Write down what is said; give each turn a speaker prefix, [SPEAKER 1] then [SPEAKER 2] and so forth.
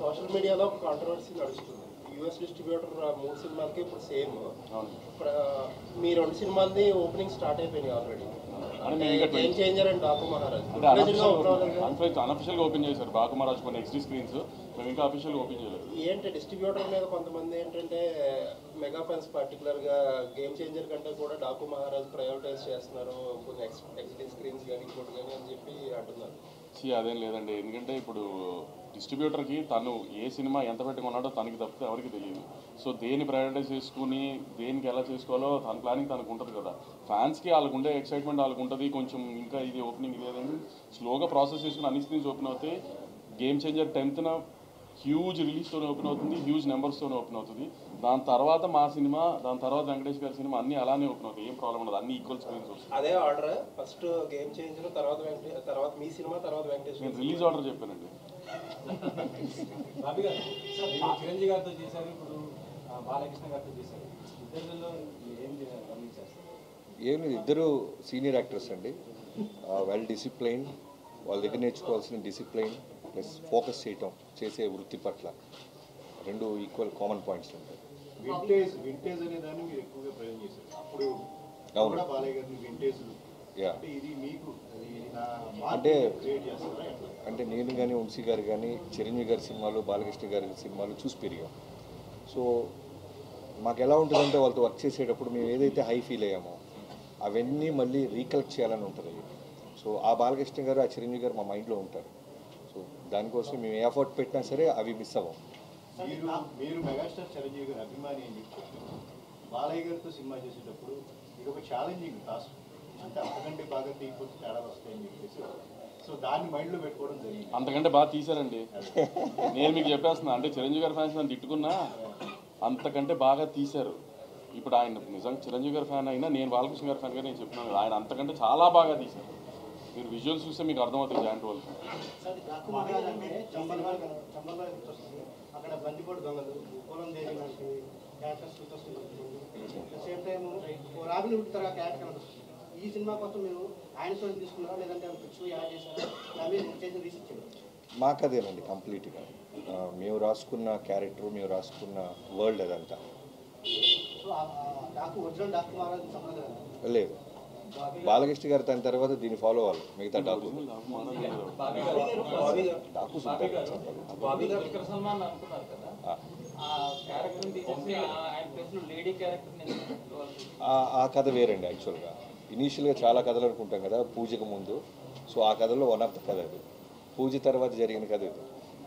[SPEAKER 1] Social మీడియాలో ఒక controversy నడుస్తుంది. యూఎస్ డిస్ట్రిబ్యూటర్ 3 సినిమాలకి ఇప్పుడు సేమ్. మీ 2 సినిమాలది ఓపెనింగ్ స్టార్ట్ అయిపోయినాయి already. Game changer and Daaku Maharaj
[SPEAKER 2] అనఫిషియల్గా ఓపెన్ చేశారు. డాకు మహారాజ్ కొన్ని ఎక్స్ట్రీ స్క్రీన్స్ మేము ఇంకా అఫీషియల్గా ఓపెన్ చేయలేదు.
[SPEAKER 1] ఏంటి డిస్ట్రిబ్యూటర్ మీద కొంతమంది ఏంటంటే మెగా ఫ్యాన్స్ పర్టికులర్గా గేమ్ చేంజర్ కంటే కూడా డాకు మహారాజ్ ప్రయారిటైజ్ చేస్తున్నారు, కొన్ని ఎక్స్ట్రీ స్క్రీన్స్ కానీ ఇంకోటి కానీ అని చెప్పి అంటున్నారు.
[SPEAKER 2] అదేం లేదండి, ఎందుకంటే ఇప్పుడు డిస్ట్రిబ్యూటర్కి తను ఏ సినిమా ఎంత పెట్టుకున్నాడో తనకి తప్పితే ఎవరికి తెలియదు. సో దేన్ని ప్రయారిటైజ్ చేసుకుని దేనికి ఎలా చేసుకోవాలో తన ప్లానింగ్ తనకు ఉంటుంది కదా. ఫ్యాన్స్కి వాళ్ళకు ఉండే ఎక్సైట్మెంట్ వాళ్ళకు ఉంటుంది. కొంచెం ఇంకా ఇది ఓపెనింగ్ లేదని స్లోగా ప్రాసెస్ చేసుకుని అన్ని స్క్రీన్స్ ఓపెన్ అవుతాయి. గేమ్ చేంజర్ 10th హ్యూజ్ రిలీజ్తోనే ఓపెన్ అవుతుంది, హ్యూజ్ నెంబర్స్తోనే ఓపెన్ అవుతుంది. దాని తర్వాత మా సినిమా, దాని తర్వాత వెంకటేష్ గారి సినిమా అన్నీ అలానే ఓపెన్ అవుతాయి. ఏం ప్రాబ్లం ఉండదు, అన్ని ఈక్వల్ స్క్రీన్స్ వస్తాయి.
[SPEAKER 1] అదే ఆర్డర్, ఫస్ట్ గేమ్ చేంజర్, తర్వాత మీ సినిమా, తర్వాత వెంకటేష్.
[SPEAKER 2] నేను రిలీజ్ ఆర్డర్ చెప్పానండి.
[SPEAKER 3] చిరంజీవి గారితో చేశారు, ఇప్పుడు బాలకృష్ణ గారితో చేశారు. ఇద్దరిలో ఏం గమనించారు?
[SPEAKER 4] ఏం లేదు, ఇద్దరు సీనియర్ యాక్టర్స్ అండి. వెల్ డిసిప్లైన్, వాళ్ళ దగ్గర నేర్చుకోవాల్సిన డిసిప్లైన్ ప్లస్ ఫోకస్ చేయటం, చేసే వృత్తి పట్ల రెండు ఈక్వల్ కామన్ పాయింట్స్ ఉంటాయి.
[SPEAKER 5] వింటేజ్ అనే దాన్ని మీరు ఎక్కువగా ప్రయోగం చేశారు. అప్పుడు
[SPEAKER 4] అవును,
[SPEAKER 5] బాలయ్య గారిని వింటేజ్ ఇది మీకు
[SPEAKER 4] అంటే నేను కానీ వంశీ గారు కానీ చిరంజీవి గారి సినిమాలు, బాలకృష్ణ గారి సినిమాలు చూసి పెరిగాం. సో మాకు ఎలా ఉంటుందంటే వాళ్ళతో వర్క్ చేసేటప్పుడు మేము ఏదైతే హై ఫీల్ అయ్యామో అవన్నీ మళ్ళీ రీకలెక్ట్ చేయాలని ఉంటుంది. సో ఆ బాలకృష్ణ గారు, ఆ చిరంజీవి గారు మా మైండ్లో ఉంటారు. సో దానికోసం మేము ఏ ఎఫర్ట్ పెట్టినా సరే అవి మిస్ అవ్వం.
[SPEAKER 5] మీరు మెగాస్టార్ చిరంజీవి గారి అభిమాని అని చెప్పి బాలయ్య గారితో సినిమా చేసేటప్పుడు ఇది ఒక ఛాలెంజింగ్ టాస్క్, అంటే అంతకంటే బాగా తీయకపోతే తేడాలు వస్తాయని చెప్పేసి సో దాన్ని మైండ్లో పెట్టుకోవడం జరిగింది.
[SPEAKER 2] అంతకంటే బాగా తీశారండి. నేను మీకు చెప్పేస్తున్నా, అంటే చిరంజీవి గారి ఫ్యాన్స్ నన్ను తిట్టుకున్నా అంతకంటే బాగా తీశారు. ఇప్పుడు ఆయన నిజంగా చిరంజీవి గారి ఫ్యాన్ అయినా నేను బాలకృష్ణ గారి ఫ్యాన్గా నేను చెప్తున్నాను, ఆయన అంతకంటే చాలా బాగా తీశారు. మీరు విజువల్స్ చూస్తే మీకు అర్థమవుతుంది జాయింట్ వాళ్ళు.
[SPEAKER 1] అక్కడ బందిపోటు దొంగలు, పొలం దేవి లాంటి characters same time robin hood తరహా క్యారెక్టర్ కనిపిస్తుంది. ఈ సినిమా కోసం మీరు ఆయన స్టోరీ తీసుకున్నారా, లేదంటే ఎలా చేశారా, చేసిన రీసెర్చ్ చేయాలి?
[SPEAKER 4] మాకు అదేనండి కంప్లీట్గా. మేము రాసుకున్న క్యారెక్టర్, మేము రాసుకున్న వరల్డ్ అదంతా. లేదు, బాలకృష్ణ గారు దాని తర్వాత దీన్ని ఫాలో అవ్వాలి. మిగతా డాకు ఆ కథ వేరండి. యాక్చువల్గా ఇనీషియల్గా చాలా కథలు అనుకుంటాం కదా పూజకు ముందు. సో ఆ కథలో వన్ ఆఫ్ ద కథ అది. పూజ తర్వాత జరిగిన కథ ఇది.